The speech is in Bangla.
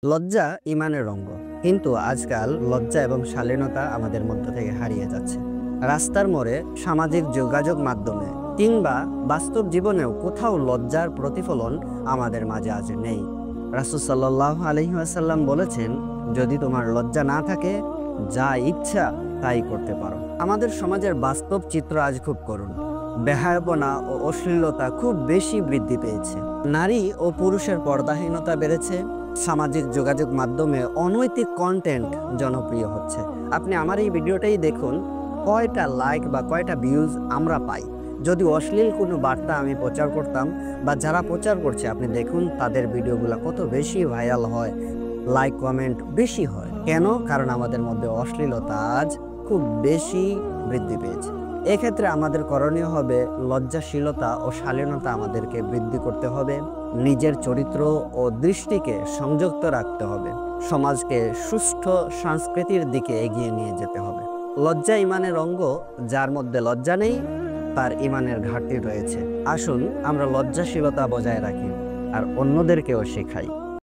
লজ্জা ইমানের অঙ্গ, কিন্তু আজকাল লজ্জা এবং শালীনতা আমাদের মধ্য থেকে হারিয়ে যাচ্ছে। রাস্তার মোড়ে, সামাজিক যোগাযোগ মাধ্যমে কিংবা বাস্তব জীবনেও কোথাও লজ্জার প্রতিফলন আমাদের মাঝে আজ নেই। রাসূল সাল্লাল্লাহু আলাইহি ওয়াসাল্লাম বলেছেন, যদি তোমার লজ্জা না থাকে, যা ইচ্ছা তাই করতে পারো। আমাদের সমাজের বাস্তব চিত্র আজ খুব করুণ। বেহায়াপনা ও অশ্লীলতা খুব বেশি বৃদ্ধি পেয়েছে। নারী ও পুরুষের পর্দাহীনতা বেড়েছে। সামাজিক যোগাযোগ মাধ্যমে অনৈতিক কন্টেন্ট জনপ্রিয় হচ্ছে। আপনি আমার এই ভিডিওটাই দেখুন, কয়টা লাইক বা কয়টা ভিউজ আমরা পাই। যদি অশ্লীল কোনো বার্তা আমি প্রচার করতাম বা যারা প্রচার করছে, আপনি দেখুন তাদের ভিডিওগুলো কত বেশি ভাইরাল হয়, লাইক কমেন্ট বেশি হয়। কেন? কারণ আমাদের মধ্যে অশ্লীলতা আজ খুব বেশি বৃদ্ধি পেয়েছে। এক্ষেত্রে আমাদের করণীয় হবে লজ্জাশীলতা ও শালীনতা আমাদেরকে বৃদ্ধি করতে হবে। নিজের চরিত্র ও দৃষ্টিকে সংযুক্ত রাখতে হবে। সমাজকে সুষ্ঠু সংস্কৃতির দিকে এগিয়ে নিয়ে যেতে হবে। লজ্জা ইমানের অঙ্গ, যার মধ্যে লজ্জা নেই তার ইমানের ঘাটতি রয়েছে। আসুন আমরা লজ্জাশীলতা বজায় রাখি আর অন্যদেরকেও শেখাই।